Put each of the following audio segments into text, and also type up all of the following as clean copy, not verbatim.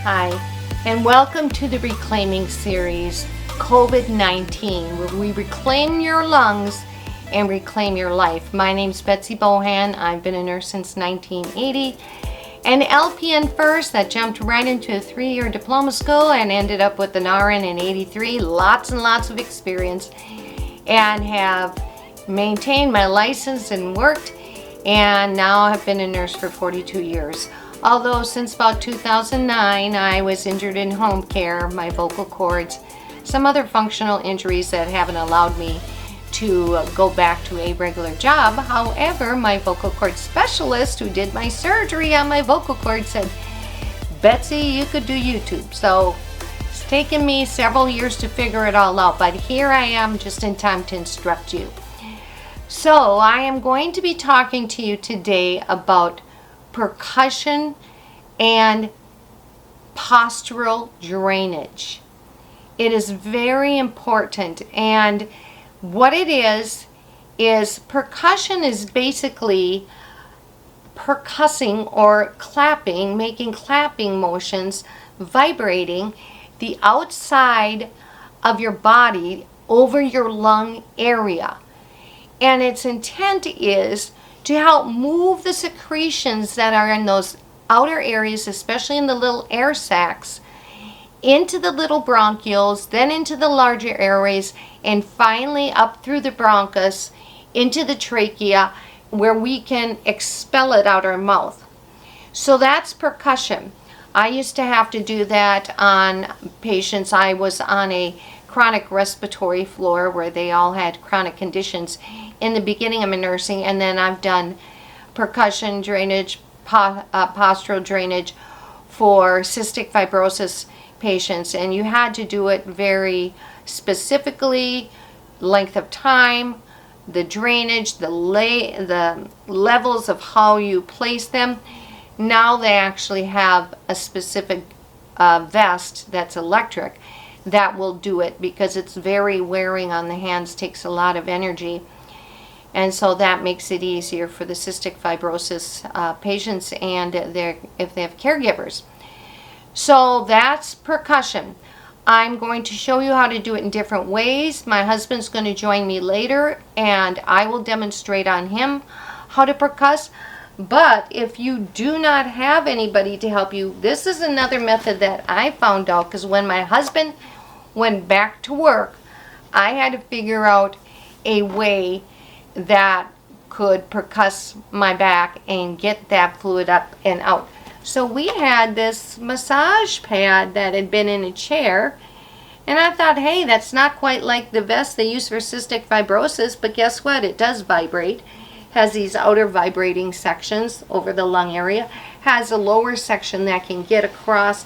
Hi, and welcome to the Reclaiming Series, COVID-19, where we reclaim your lungs and reclaim your life. My name's Betsy Bohan. I've been a nurse since 1980. An LPN first that jumped right into a 3-year diploma school and ended up with an RN in 83. Lots and lots of experience, and have maintained my license and worked, and now I've been a nurse for 42 years. Although since about 2009 I was injured in home care, my vocal cords, some other functional injuries that haven't allowed me to go back to a regular job. However, my vocal cord specialist who did my surgery on my vocal cord said, Betsy, you could do YouTube. So it's taken me several years to figure it all out, but here I am just in time to instruct you. So I am going to be talking to you today about percussion and postural drainage. It is very important, and what it is percussion is basically percussing or clapping, making clapping motions, vibrating the outside of your body over your lung area. And its intent is to help move the secretions that are in those outer areas, especially in the little air sacs, into the little bronchioles, then into the larger airways, and finally up through the bronchus into the trachea, where we can expel it out our mouth. So that's percussion. I used to have to do that on patients. I was on a chronic respiratory floor where they all had chronic conditions in the beginning of my nursing, and then I've done percussion drainage, postural drainage for cystic fibrosis patients, and you had to do it very specifically, length of time, the drainage, the levels of how you place them. Now they actually have a specific vest that's electric that will do it, because it's very wearing on the hands, takes a lot of energy. And so that makes it easier for the cystic fibrosis patients and if they have caregivers. So that's percussion. I'm going to show you how to do it in different ways. My husband's going to join me later, and I will demonstrate on him how to percuss. But if you do not have anybody to help you, this is another method that I found out, because when my husband went back to work, I had to figure out a way that could percuss my back and get that fluid up and out. So we had this massage pad that had been in a chair, and I thought, hey, that's not quite like the vest they use for cystic fibrosis, but guess what? It does vibrate. Has these outer vibrating sections over the lung area, has a lower section that can get across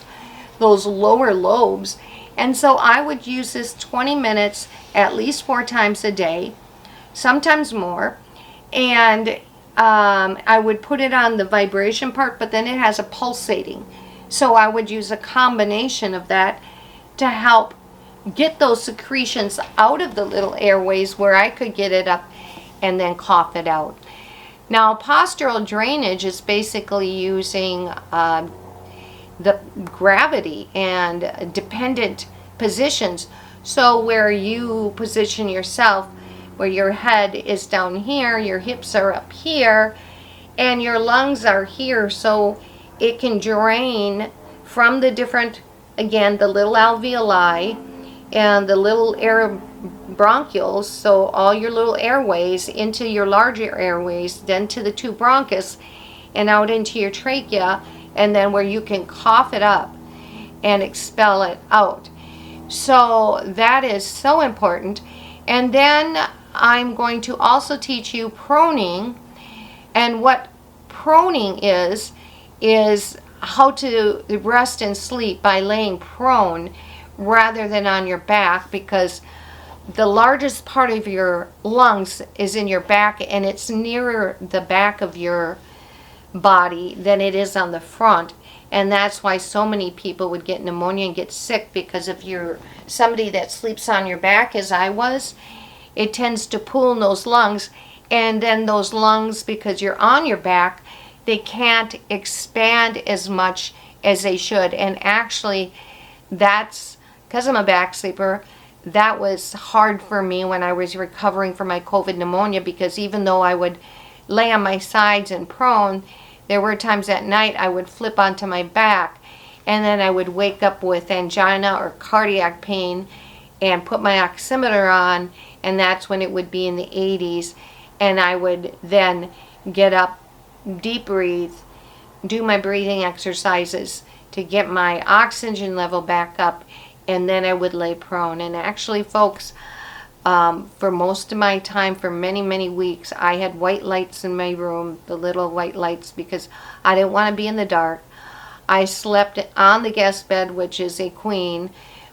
those lower lobes. And so I would use this 20 minutes at least 4 times a day, sometimes more, and I would put it on the vibration part, but then it has a pulsating. So I would use a combination of that to help get those secretions out of the little airways where I could get it up and then cough it out. Now, postural drainage is basically using the gravity and dependent positions. So where you position yourself, where your head is down here, your hips are up here, and your lungs are here, so it can drain from the different, again, the little alveoli and the little air bronchioles, so all your little airways into your larger airways, then to the 2 bronchus and out into your trachea, and then where you can cough it up and expel it out. So that is so important. And then I'm going to also teach you proning, and what proning is how to rest and sleep by laying prone rather than on your back, because the largest part of your lungs is in your back, and it's nearer the back of your body than it is on the front. And that's why so many people would get pneumonia and get sick, because if you're somebody that sleeps on your back, as I was, it tends to pull in those lungs, and then those lungs, because you're on your back, they can't expand as much as they should. And actually, that's because I'm a back sleeper. That was hard for me when I was recovering from my COVID pneumonia, because even though I would lay on my sides and prone, there were times at night I would flip onto my back, and then I would wake up with angina or cardiac pain and put my oximeter on, and that's when it would be in the 80s. And I would then get up, deep breathe, do my breathing exercises to get my oxygen level back up, and then I would lay prone. And actually, folks, for most of my time, for many, many weeks, I had white lights in my room, the little white lights, because I didn't want to be in the dark. I slept on the guest bed, which is a queen,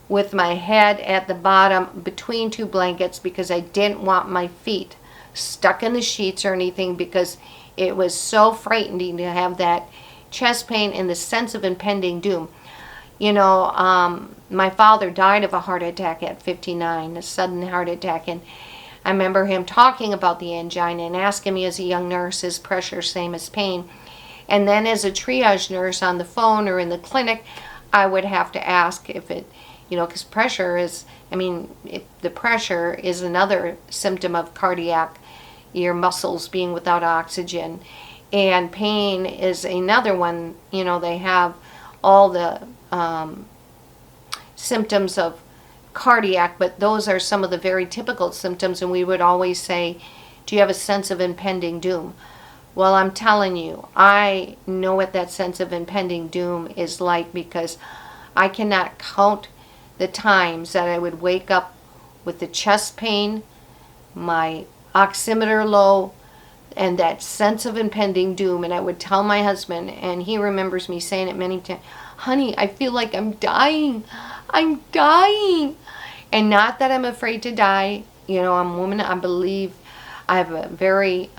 with my head at the bottom between two blankets, because I didn't want my feet stuck in the sheets or anything, because it was so frightening to have that chest pain and the sense of impending doom. You know, my father died of a heart attack at 59, a sudden heart attack, and I remember him talking about the angina and asking me as a young nurse, is pressure same as pain? And then as a triage nurse on the phone or in the clinic, I would have to ask if it, you know, because pressure is, the pressure is another symptom of cardiac, your muscles being without oxygen. And pain is another one. You know, they have all the symptoms of cardiac, but those are some of the very typical symptoms. And we would always say, do you have a sense of impending doom? Well, I'm telling you, I know what that sense of impending doom is like, because I cannot count the times that I would wake up with the chest pain, my oximeter low, and that sense of impending doom. And I would tell my husband, and he remembers me saying it many times, honey, I feel like I'm dying. I'm dying. And not that I'm afraid to die. You know, I'm a woman. I believe I have a very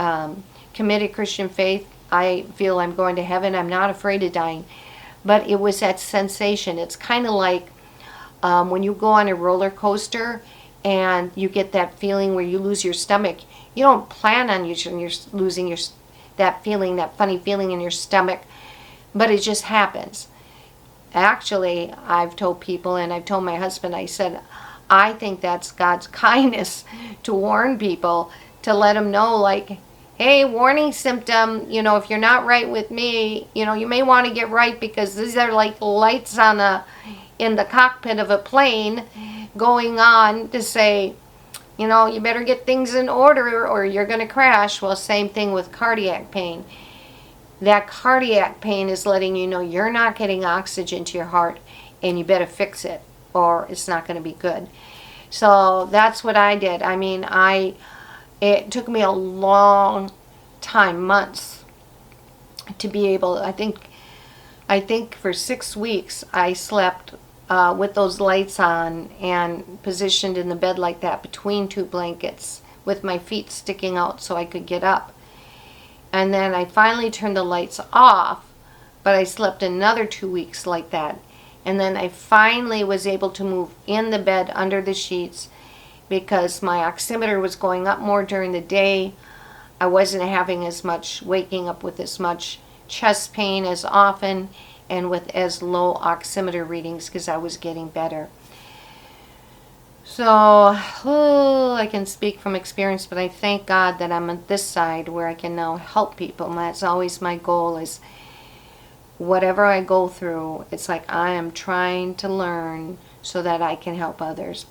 committed Christian faith. I feel I'm going to heaven. I'm not afraid of dying. But it was that sensation. It's kind of like when you go on a roller coaster and you get that feeling where you lose your stomach. You don't plan on you're losing that feeling, that funny feeling in your stomach, but it just happens. Actually, I've told people, and I've told my husband, I said, I think that's God's kindness to warn people, to let them know, like, hey, warning symptom, you know, if you're not right with me, you know, you may want to get right, because these are like lights in the cockpit of a plane going on to say, you know, you better get things in order or you're going to crash. Well, same thing with cardiac pain. That cardiac pain is letting you know you're not getting oxygen to your heart, and you better fix it or it's not going to be good. So that's what I did. It took me a long time, months, to be able, I think for 6 weeks I slept with those lights on and positioned in the bed like that between two blankets with my feet sticking out so I could get up. And then I finally turned the lights off, but I slept another 2 weeks like that. And then I finally was able to move in the bed under the sheets, because my oximeter was going up more during the day. I wasn't having as much, waking up with as much chest pain as often, and with as low oximeter readings, because I was getting better. So, I can speak from experience, but I thank God that I'm on this side where I can now help people. And that's always my goal, is whatever I go through, it's like I am trying to learn so that I can help others.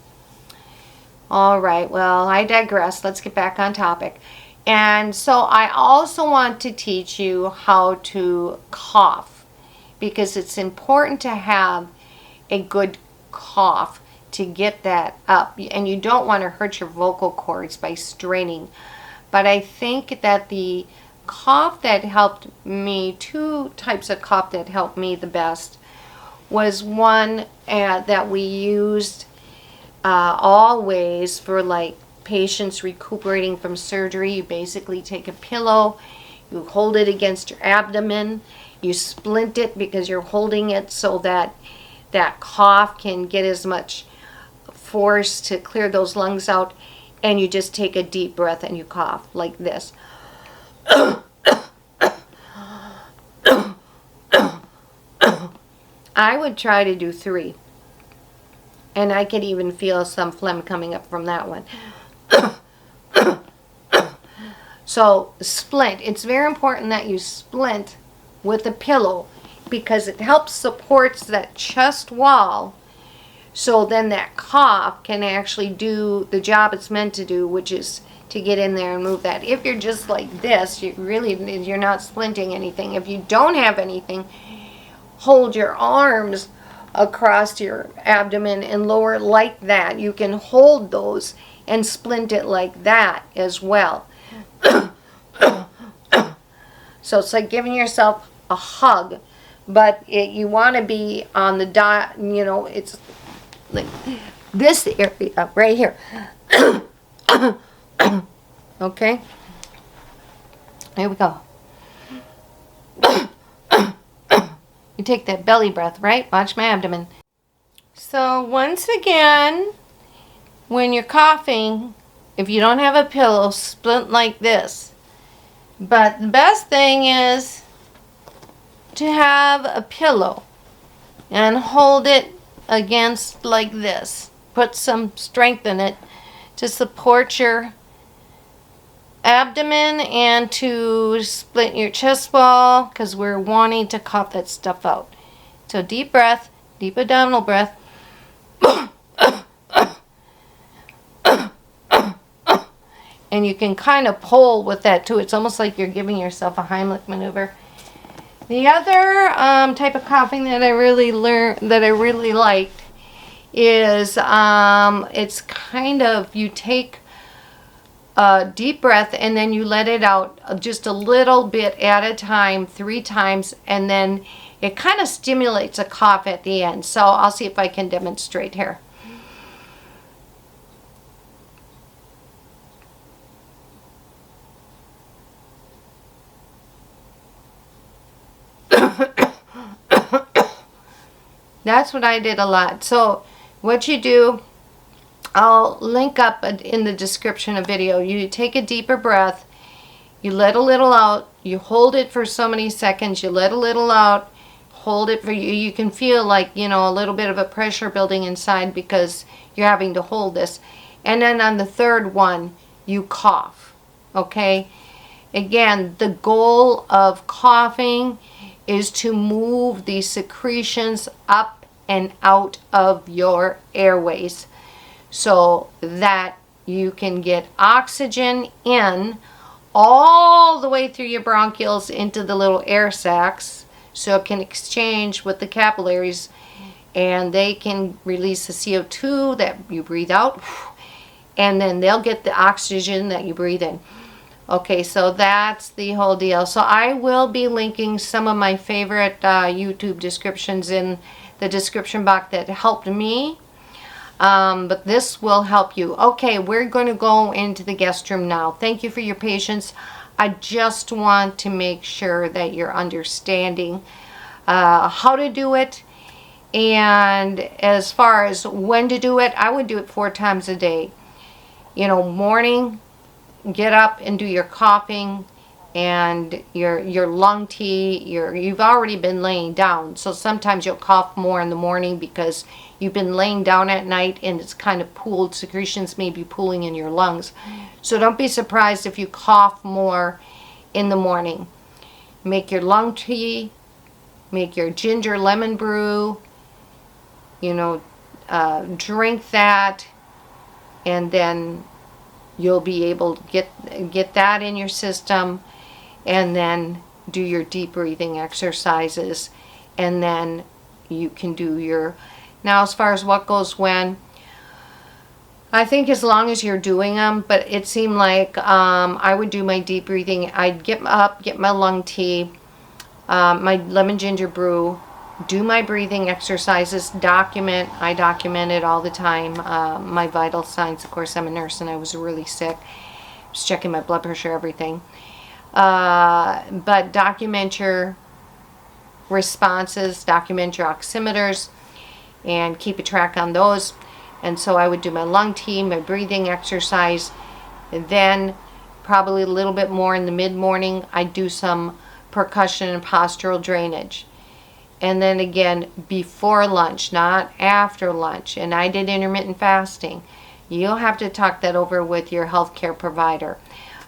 All right, well, I digress. Let's get back on topic. And so I also want to teach you how to cough, because it's important to have a good cough to get that up. And you don't want to hurt your vocal cords by straining. But I think that the cough that helped me, two types of cough that helped me the best, was one that we used always for like patients recuperating from surgery. You basically take a pillow, you hold it against your abdomen, you splint it because you're holding it so that that cough can get as much force to clear those lungs out, and you just take a deep breath and you cough like this. I would try to do 3. And I could even feel some phlegm coming up from that one. So splint. It's very important that you splint with a pillow because it helps supports that chest wall. So then that cough can actually do the job it's meant to do, which is to get in there and move that. If you're just like this, you're not splinting anything. If you don't have anything, hold your arms across your abdomen and lower it like that. You can hold those and splint it like that as well. So it's like giving yourself a hug, but you want to be on the dot, you know, it's like this area right here. Okay, here we go. You take that belly breath, right? Watch my abdomen. So once again, when you're coughing, if you don't have a pillow, splint like this. But the best thing is to have a pillow and hold it against like this. Put some strength in it to support your abdomen and to split your chest wall, because we're wanting to cough that stuff out. So deep breath, deep abdominal breath. And you can kind of pull with that too. It's almost like you're giving yourself a Heimlich maneuver. The other type of coughing that I really liked is it's kind of, you take a deep breath and then you let it out just a little bit at a time, 3 times, and then it kind of stimulates a cough at the end. So I'll see if I can demonstrate here. That's what I did a lot. So what you do, I'll link up in the description of video. You take a deeper breath, you let a little out, you hold it for so many seconds, you let a little out, hold it for you can feel like, you know, a little bit of a pressure building inside because you're having to hold this. And then on the third one, you cough. Okay? Again, the goal of coughing is to move the secretions up and out of your airways so that you can get oxygen in all the way through your bronchioles into the little air sacs so it can exchange with the capillaries and they can release the CO2 that you breathe out, and then they'll get the oxygen that you breathe in. Okay, so that's the whole deal. So I will be linking some of my favorite YouTube descriptions in the description box that helped me. But this will help you. Okay, we're going to go into the guest room now. Thank you for your patience. I just want to make sure that you're understanding how to do it. And as far as when to do it, I would do it 4 times a day. You know, morning, get up and do your coughing and your lung tea. You've already been laying down, so sometimes you'll cough more in the morning because you've been laying down at night and it's kind of pooled. Secretions may be pooling in your lungs. So don't be surprised if you cough more in the morning. Make your lung tea, make your ginger lemon brew, you know, drink that, and then you'll be able to get that in your system, and then do your deep breathing exercises, and then you can do your, now as far as what goes when, I think as long as you're doing them, but it seemed like I would do my deep breathing. I'd get up, get my lung tea, my lemon ginger brew, do my breathing exercises, I document it all the time. My vital signs, of course, I'm a nurse and I was really sick. I was checking my blood pressure, everything. But document your responses, document your oximeters, and keep a track on those. And so I would do my lung tea, my breathing exercise, and then probably a little bit more in the mid-morning, I'd do some percussion and postural drainage. and then again before lunch, not after lunch. And I did intermittent fasting. You'll have to talk that over with your healthcare provider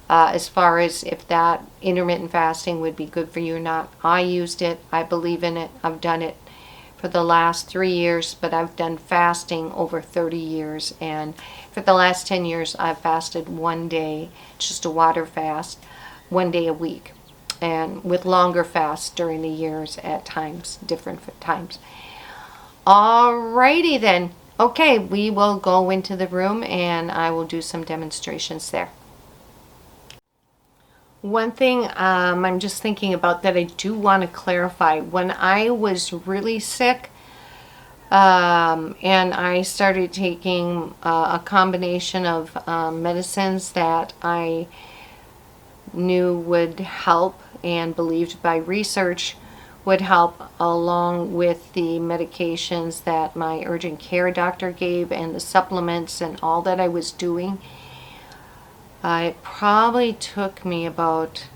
as far as if that intermittent fasting would be good for you or not. I used it. I believe in it. I've done it for the last 3 years, but I've done fasting over 30 years. And for the last 10 years, I've fasted one day, just a water fast, one day a week. And with longer fasts during the years at times, different times. Alrighty then. Okay, we will go into the room and I will do some demonstrations there. One thing I'm just thinking about that I do want to clarify. When I was really sick and I started taking a combination of medicines that I knew would help and believed by research would help, along with the medications that my urgent care doctor gave and the supplements and all that I was doing, it probably took me about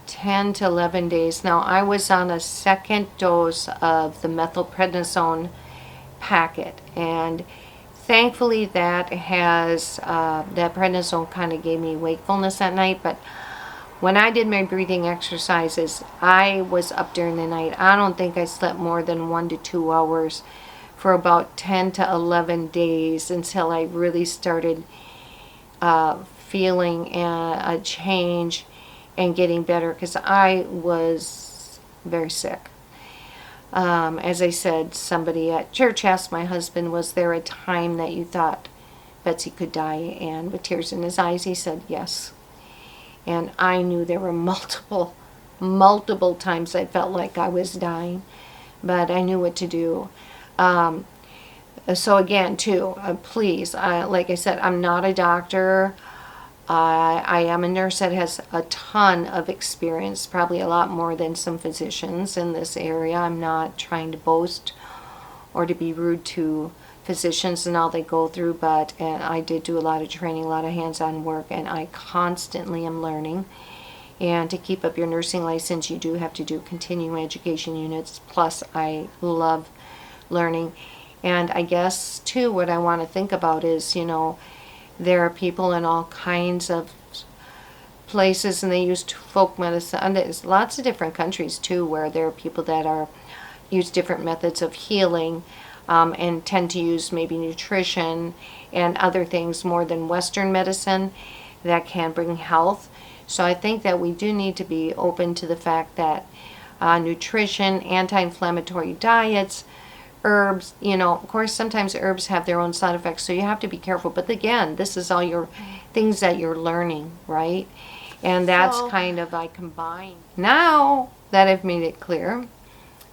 10 to 11 days. Now, I was on a second dose of the methylprednisone packet, and thankfully that prednisone kind of gave me wakefulness at night. But when I did my breathing exercises, I was up during the night. I don't think I slept more than 1 to 2 hours for about 10 to 11 days until I really started feeling a change and getting better, because I was very sick. As I said, somebody at church asked my husband, was there a time that you thought Betsy could die? And with tears in his eyes, he said yes. And I knew there were multiple times I felt like I was dying, but I knew what to do. So again, too, please, like I said, I'm not a doctor. I am a nurse that has a ton of experience, probably a lot more than some physicians in this area. I'm not trying to boast or to be rude to physicians and all they go through, but I did do a lot of training, a lot of hands-on work, and I constantly am learning. And to keep up your nursing license, you do have to do continuing education units. Plus, I love learning. And I guess, too, what I want to think about is, you know, there are people in all kinds of places, and they use folk medicine. And there's lots of different countries, too, where there are people that use different methods of healing. And tend to use maybe nutrition and other things more than Western medicine that can bring health. So I think that we do need to be open to the fact that nutrition, anti-inflammatory diets, herbs, you know, of course sometimes herbs have their own side effects, so you have to be careful. But again, this is all your things that you're learning, right? And that's kind of, I combine. Now that I've made it clear,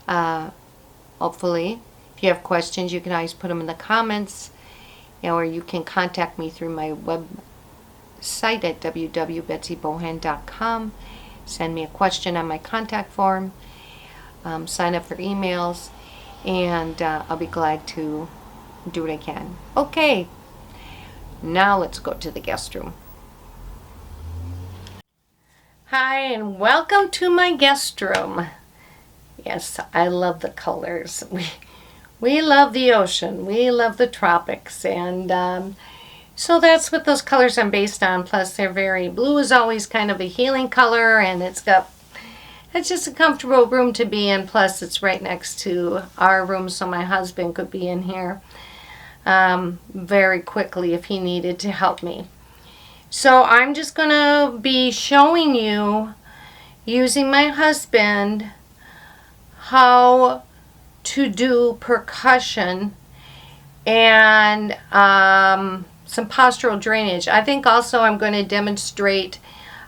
hopefully, if you have questions, you can always put them in the comments, or you can contact me through my website at www.betsybohan.com. Send me a question on my contact form. Sign up for emails, and I'll be glad to do what I can. Okay, now let's go to the guest room. Hi, and welcome to my guest room. Yes, I love the colors. We love the ocean. We love the tropics. And so that's what those colors are based on. Plus, they're blue is always kind of a healing color. And it's just a comfortable room to be in. Plus, it's right next to our room, so my husband could be in here very quickly if he needed to help me. So I'm just going to be showing you, using my husband, how to do percussion and some postural drainage. I think also I'm going to demonstrate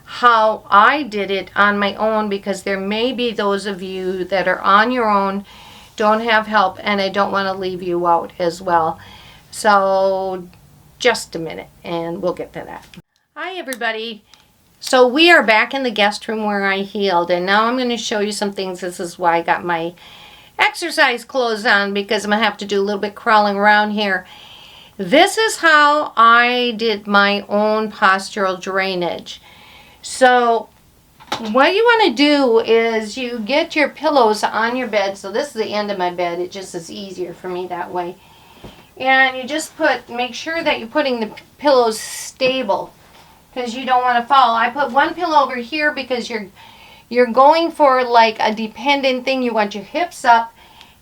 how I did it on my own, because there may be those of you that are on your own, don't have help, and I don't want to leave you out as well. So just a minute and we'll get to that. Hi everybody. So we are back in the guest room where I healed, and now I'm going to show you some things. This is why I got my exercise clothes on, because I'm going to have to do a little bit crawling around here. This is how I did my own postural drainage. So What you want to do is you get your pillows on your bed. So this is the end of my bed. It just is easier for me that way. And you just make sure that you're putting the pillows stable because you don't want to fall. I put one pillow over here because you're going for like a dependent thing. You want your hips up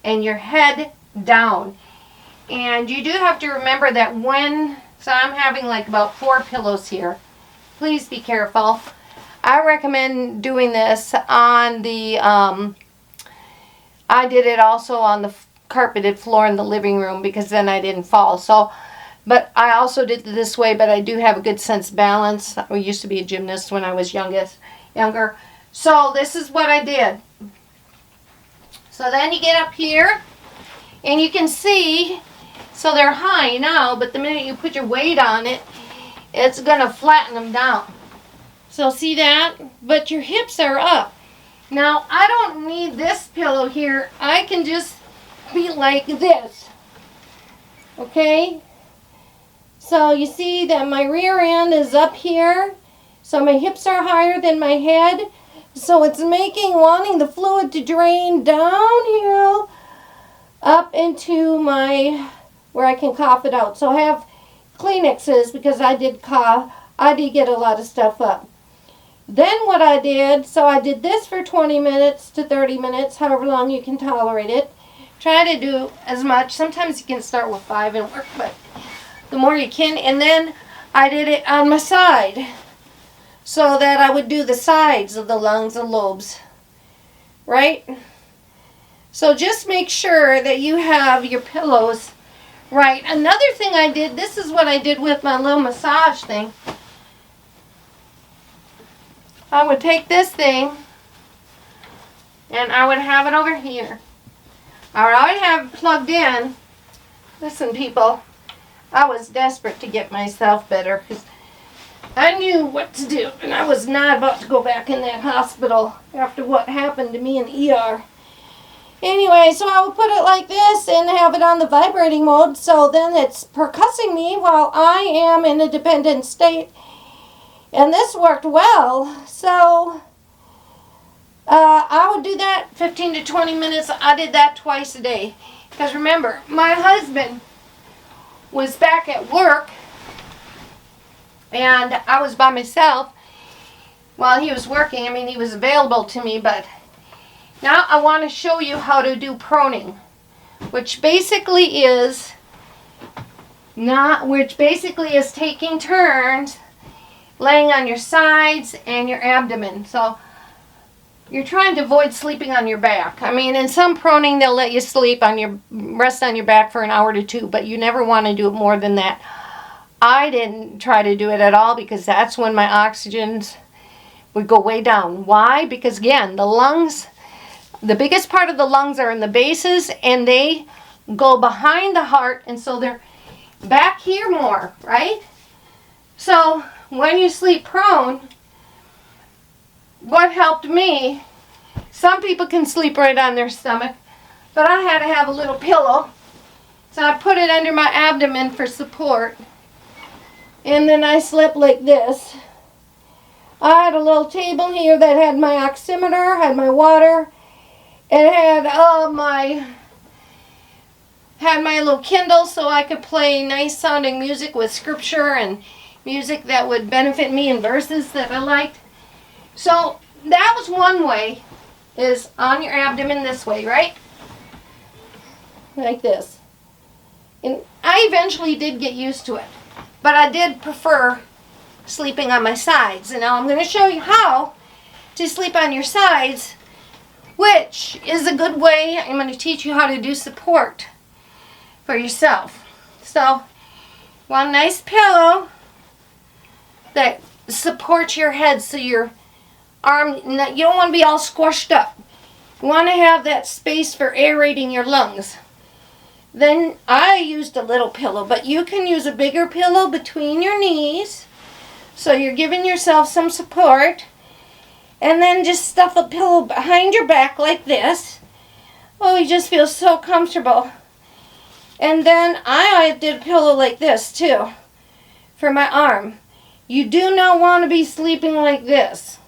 and your head down. And you do have to remember that so I'm having like about 4 pillows here. Please be careful. I recommend doing this on the, I did it also on the carpeted floor in the living room because then I didn't fall. So, but I also did it this way, but I do have a good sense of balance. I used to be a gymnast when I was younger. So this is what I did. So then you get up here and you can see, so they're high now, but the minute you put your weight on it, it's going to flatten them down. So see that? But your hips are up. Now, I don't need this pillow here. I can just be like this. Okay? So you see that my rear end is up here. So my hips are higher than my head. So it's wanting the fluid to drain downhill up into where I can cough it out. So I have Kleenexes because I did cough. I did get a lot of stuff up. Then what I did, so I did this for 20 minutes to 30 minutes, however long you can tolerate it. Try to do as much. Sometimes you can start with 5 and work, but the more you can. And then I did it on my side so that I would do the sides of the lungs and lobes, right? So just make sure that you have your pillows right. Another thing I did, this is what I did with my little massage thing. I would take this thing and I would have it over here. I would already have it plugged in. Listen, people, I was desperate to get myself better because I knew what to do and I was not about to go back in that hospital after what happened to me in ER. Anyway, so I would put it like this and have it on the vibrating mode, so then it's percussing me while I am in a dependent state. And this worked well, so I would do that 15 to 20 minutes. I did that twice a day. Because remember, my husband was back at work, and I was by myself while he was working. I mean, he was available to me, but now I want to show you how to do proning, which basically is taking turns laying on your sides and your abdomen. So you're trying to avoid sleeping on your back. I mean, in some proning, they'll let you rest on your back for an hour to 2, but you never want to do it more than that. I didn't try to do it at all because that's when my oxygens would go way down. Why? Because again, the lungs, the biggest part of the lungs are in the bases and they go behind the heart, and so they're back here more, right? So when you sleep prone, what helped me, some people can sleep right on their stomach, but I had to have a little pillow. So I put it under my abdomen for support. And then I slept like this. I had a little table here that had my oximeter, had my water, it had my little Kindle so I could play nice sounding music with scripture and music that would benefit me and verses that I liked. So that was one way, is on your abdomen this way, right? Like this. And I eventually did get used to it, but I did prefer sleeping on my sides. And now I'm going to show you how to sleep on your sides, which is a good way. I'm going to teach you how to do support for yourself. So, one nice pillow that supports your head so your arm, you don't want to be all squashed up. You want to have that space for aerating your lungs. Then I used a little pillow, but you can use a bigger pillow between your knees so you're giving yourself some support. And then just stuff a pillow behind your back like this. Oh, you just feel so comfortable. And then I did a pillow like this too for my arm. You do not want to be sleeping like this.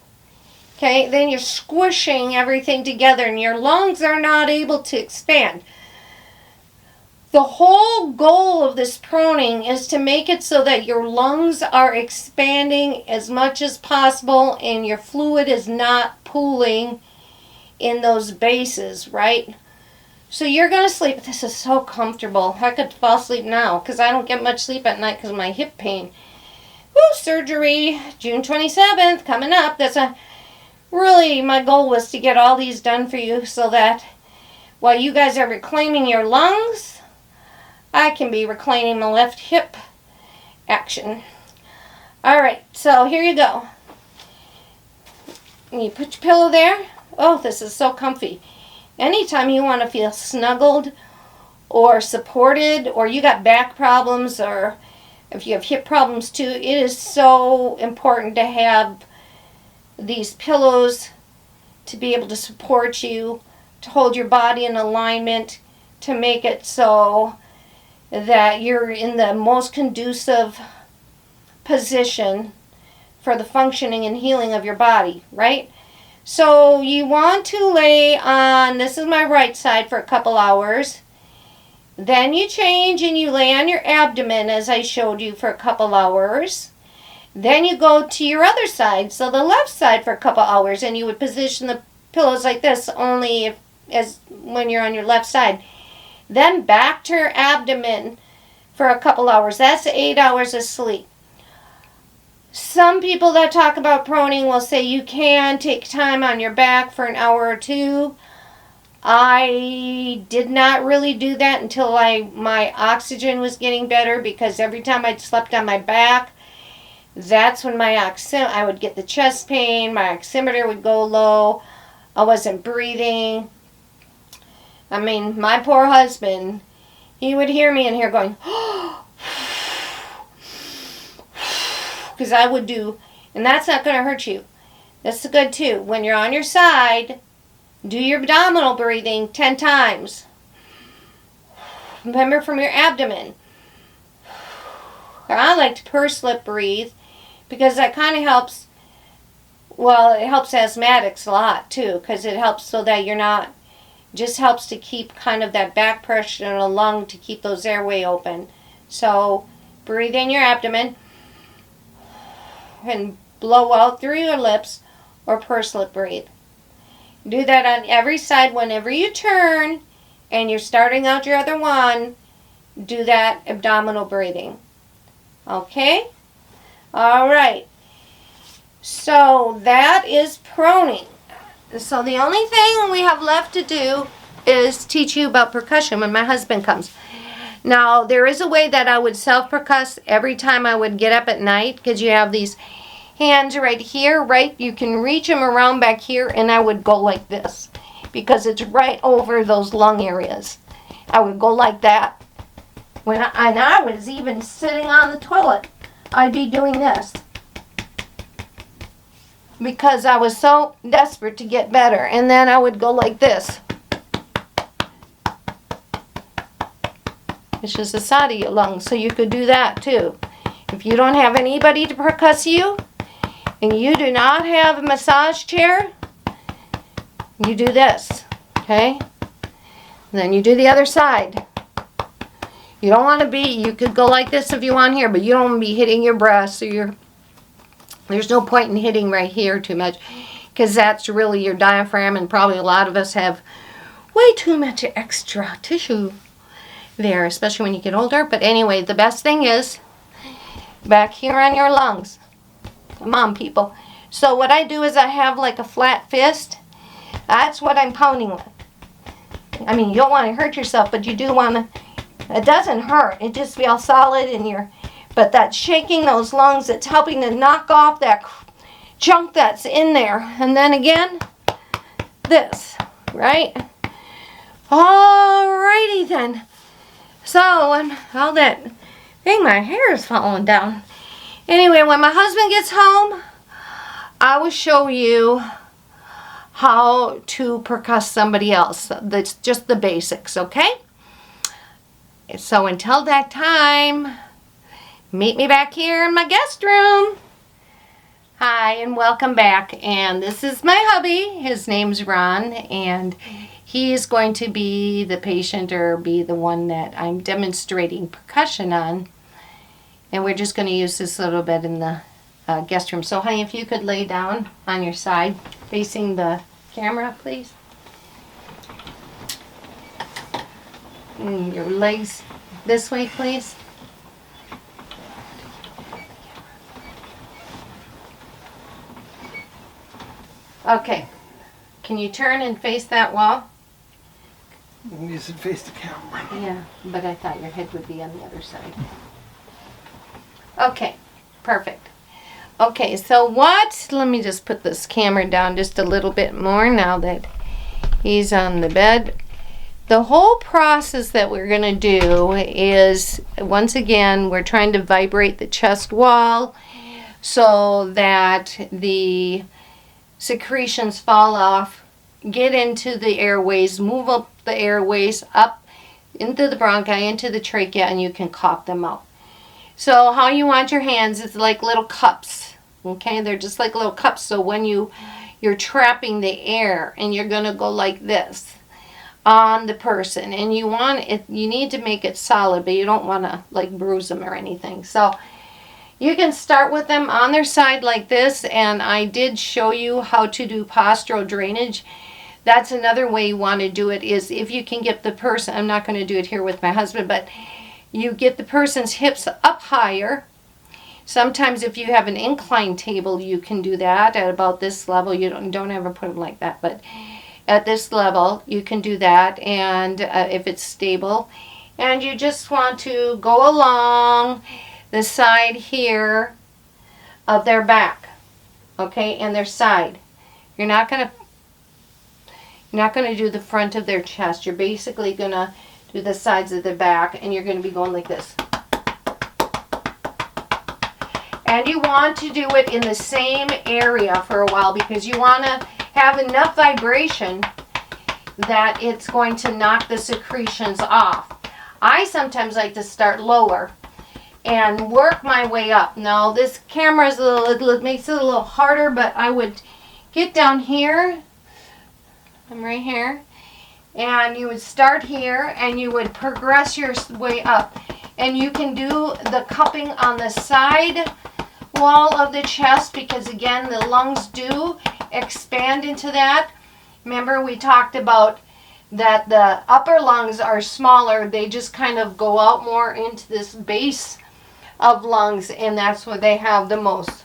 Okay, then you're squishing everything together and your lungs are not able to expand. The whole goal of this proning is to make it so that your lungs are expanding as much as possible and your fluid is not pooling in those bases, right? So you're going to sleep. This is so comfortable. I could fall asleep now because I don't get much sleep at night because of my hip pain. Woo, surgery, June 27th, coming up. Really, my goal was to get all these done for you so that while you guys are reclaiming your lungs, I can be reclaiming my left hip action. Alright, so here you go. You put your pillow there. Oh, this is so comfy. Anytime you want to feel snuggled or supported, or you got back problems, or if you have hip problems too, it is so important to have these pillows to be able to support you, to hold your body in alignment, to make it so that you're in the most conducive position for the functioning and healing of your body, right? So you want to lay on, this is my right side, for a couple hours. Then you change and you lay on your abdomen as I showed you for a couple hours. Then you go to your other side, so the left side, for a couple hours, and you would position the pillows like this only as when you're on your left side. Then back to your abdomen for a couple hours. That's 8 hours of sleep. Some people that talk about proning will say you can take time on your back for an hour or two. I did not really do that until my oxygen was getting better, because every time I slept on my back, that's when I would get the chest pain, my oximeter would go low, I wasn't breathing. I mean, my poor husband, he would hear me in here going, because I would do, and that's not going to hurt you. That's good too. When you're on your side, do your abdominal breathing 10 times. Remember, from your abdomen. I like to purse lip breathe because that kind of helps. Well, it helps asthmatics a lot too, because it helps so that you're not, just helps to keep kind of that back pressure in the lung to keep those airway open. So breathe in your abdomen and blow out through your lips, or purse lip breathe. Do that on every side. Whenever you turn and you're starting out your other one, do that abdominal breathing. Okay? Alright. So that is proning. So the only thing we have left to do is teach you about percussion when my husband comes. Now, there is a way that I would self-percuss every time I would get up at night, because you have these hands right here, right? You can reach them around back here, and I would go like this because it's right over those lung areas. I would go like that. And I was even sitting on the toilet, I'd be doing this because I was so desperate to get better. And then I would go like this. It's just the side of your lungs, so you could do that too. If you don't have anybody to percuss you, and you do not have a massage chair, you do this, okay? Then you do the other side. You don't want to be, you could go like this if you want here, but you don't want to be hitting your breasts or there's no point in hitting right here too much, because that's really your diaphragm, and probably a lot of us have way too much extra tissue there, especially when you get older. But anyway, the best thing is back here on your lungs. Come on, people. So what I do is I have like a flat fist. That's what I'm pounding with. I mean, you don't want to hurt yourself, but you do want to. It doesn't hurt. It just feels solid in your. But that's shaking those lungs. It's helping to knock off that junk that's in there. And then again, this, right? Alrighty then. So, all that thing, my hair is falling down. Anyway, when my husband gets home, I will show you how to percuss somebody else. That's just the basics, okay? So until that time, meet me back here in my guest room. Hi and welcome back, and this is my hubby. His name's Ron, and he is going to be the patient or be the one that I'm demonstrating percussion on, and we're just going to use this a little bit in the guest room. So honey, if you could lay down on your side facing the camera, please. And your legs this way, please. Okay, can you turn and face that wall? You should face the camera. Yeah, but I thought your head would be on the other side. Okay, perfect. Okay, so let me just put this camera down just a little bit more now that he's on the bed. The whole process that we're going to do is, once again, we're trying to vibrate the chest wall so that the secretions fall off, get into the airways, move up the airways, up into the bronchi, into the trachea, and you can cough them out. So how you want your hands is like little cups, okay? They're just like little cups. So when you're trapping the air, and you're going to go like this on the person, and you need to make it solid, but you don't want to like bruise them or anything. So you can start with them on their side like this, and I did show you how to do postural drainage. That's another way you want to do it, is if you can get the person, I'm not going to do it here with my husband, but you get the person's hips up higher. Sometimes if you have an incline table, you can do that at about this level. You don't ever put them like that, but at this level you can do that, and if it's stable. And you just want to go along the side here of their back, okay, and their side. You're not gonna do the front of their chest. You're basically gonna do the sides of their back, and you're gonna be going like this. And you want to do it in the same area for a while, because you want to have enough vibration that it's going to knock the secretions off. I sometimes like to start lower and work my way up. Now this camera is it makes it a little harder, but I would get down here. I'm right here, and you would start here, and you would progress your way up, and you can do the cupping on the side wall of the chest, because again the lungs do expand into that. Remember we talked about that the upper lungs are smaller, they just kind of go out more into this base of lungs, and that's where they have the most.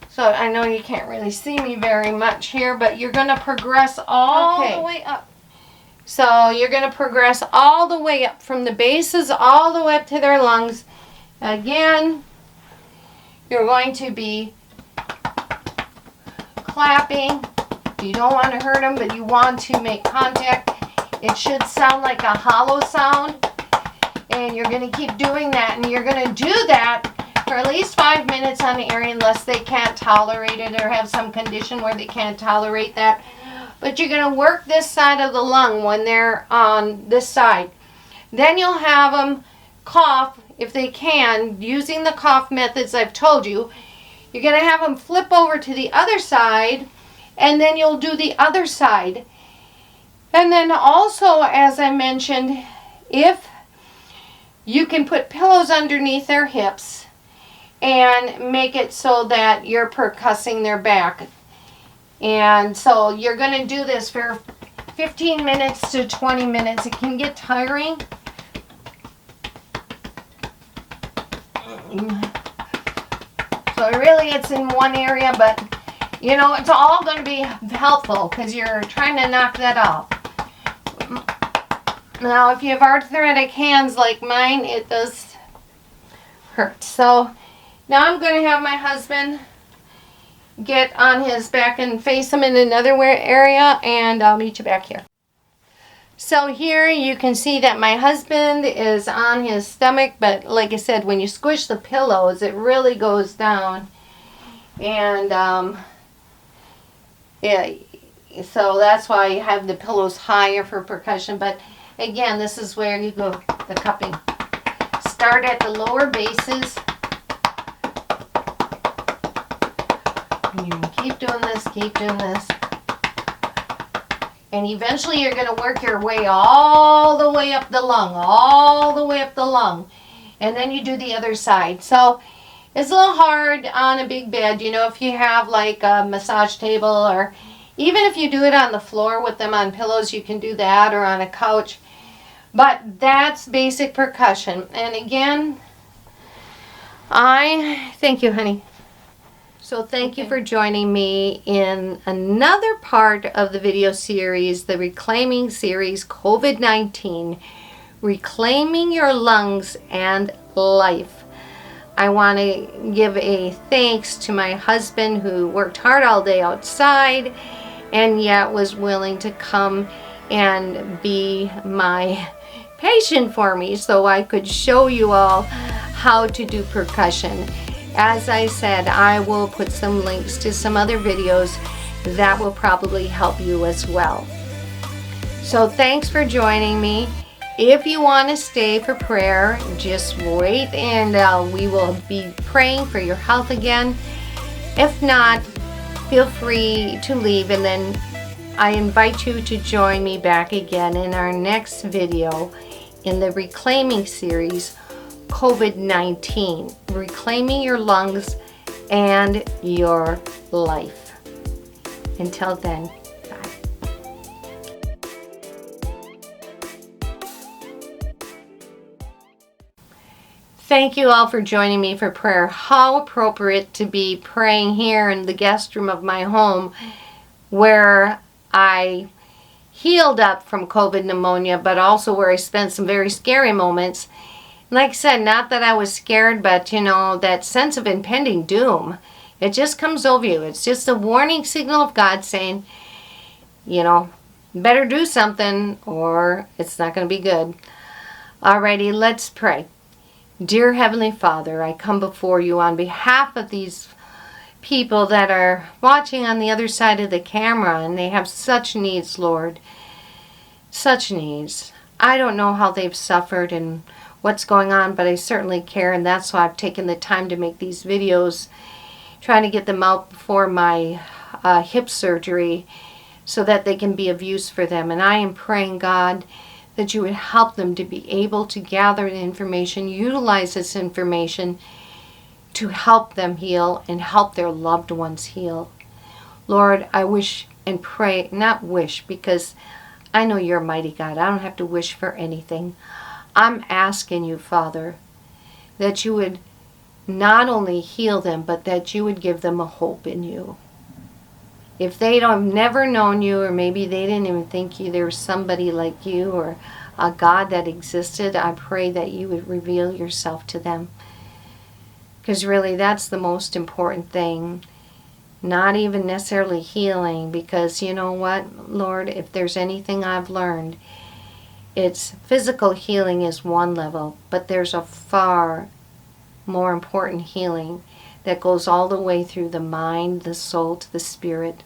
So I know you can't really see me very much here, but you're going to progress all the way up. So you're going to progress all the way up from the bases all the way up to their lungs. Again, you're going to be clapping. You don't want to hurt them, but you want to make contact. It should sound like a hollow sound. And you're going to keep doing that, and you're going to do that for at least 5 minutes on the area, unless they can't tolerate it or have some condition where they can't tolerate that. But you're going to work this side of the lung when they're on this side. Then you'll have them cough if they can, using the cough methods I've told you. You're going to have them flip over to the other side, and then you'll do the other side. And then also, as I mentioned, if you can put pillows underneath their hips and make it so that you're percussing their back. And so you're going to do this for 15 minutes to 20 minutes. It can get tiring. So really it's in one area, but you know, it's all going to be helpful because you're trying to knock that off. Now, if you have arthritic hands like mine, it does hurt. So now I'm going to have my husband get on his back and face him in another area, and I'll meet you back here. So here you can see that my husband is on his stomach, but like I said, when you squish the pillows, it really goes down. And yeah, so that's why you have the pillows higher for percussion. But again, this is where you go, the cupping. Start at the lower bases. And you keep doing this, keep doing this. And eventually you're going to work your way all the way up the lung, all the way up the lung. And then you do the other side. So it's a little hard on a big bed. You know, if you have like a massage table, or even if you do it on the floor with them on pillows, you can do that, or on a couch. But that's basic percussion. And again, I thank you, honey. So thank you for joining me in another part of the video series, the Reclaiming series, COVID-19, Reclaiming Your Lungs and Life. I want to give a thanks to my husband, who worked hard all day outside and yet was willing to come and be my patient for me so I could show you all how to do percussion. As I said, I will put some links to some other videos that will probably help you as well. So thanks for joining me. If you want to stay for prayer, just wait, and we will be praying for your health again. If not, feel free to leave, and then I invite you to join me back again in our next video in the Reclaiming series, COVID-19, Reclaiming Your Lungs and Your Life. Until then, bye. Thank you all for joining me for prayer. How appropriate to be praying here in the guest room of my home, where I healed up from COVID pneumonia, but also where I spent some very scary moments. Like I said, not that I was scared, but you know, that sense of impending doom, it just comes over you. It's just a warning signal of God saying, you know, better do something or it's not going to be good. Alrighty, let's pray. Dear Heavenly Father, I come before you on behalf of these people that are watching on the other side of the camera, and they have such needs, Lord. Such needs. I don't know how they've suffered and what's going on, but I certainly care, and that's why I've taken the time to make these videos, trying to get them out before my hip surgery so that they can be of use for them. And I am praying, God, that you would help them to be able to gather the information, utilize this information to help them heal and help their loved ones heal. Lord, I wish and pray, not wish, because I know you're a mighty God. I don't have to wish for anything. I'm asking you, Father, that you would not only heal them, but that you would give them a hope in you. If they don't have never known you, or maybe they didn't even think there was somebody like you or a God that existed, I pray that you would reveal yourself to them. Because really that's the most important thing. Not even necessarily healing, because you know what, Lord, if there's anything I've learned, it's physical healing is one level, but there's a far more important healing that goes all the way through the mind, the soul, to the spirit.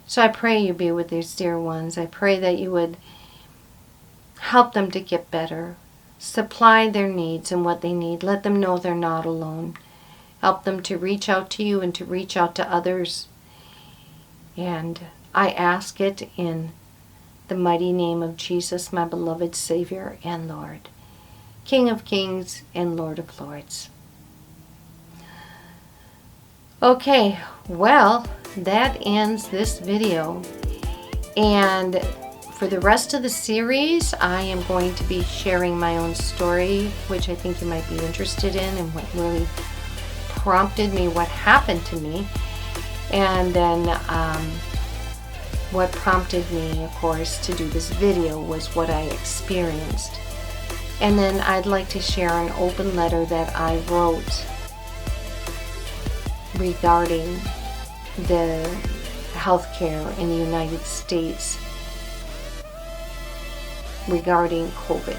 So I pray you be with these dear ones. I pray that you would help them to get better. Supply their needs and what they need. Let them know they're not alone. Help them to reach out to you and to reach out to others. And I ask it in the mighty name of Jesus, my beloved Savior and Lord, King of Kings and Lord of Lords. Okay, well, that ends this video. And for the rest of the series, I am going to be sharing my own story, which I think you might be interested in, and what really prompted me, what happened to me. And then what prompted me, of course, to do this video was what I experienced. And then I'd like to share an open letter that I wrote regarding the healthcare in the United States regarding COVID.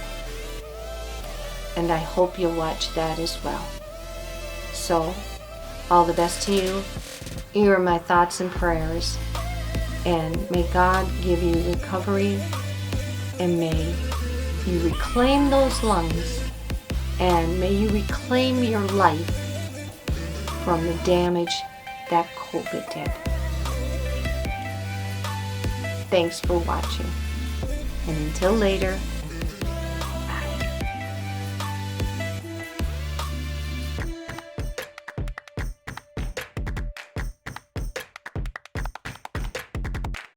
And I hope you'll watch that as well. So, all the best to you. You are my thoughts and prayers. And may God give you recovery, and may you reclaim those lungs, and may you reclaim your life from the damage that COVID did. Thanks for watching. And until later,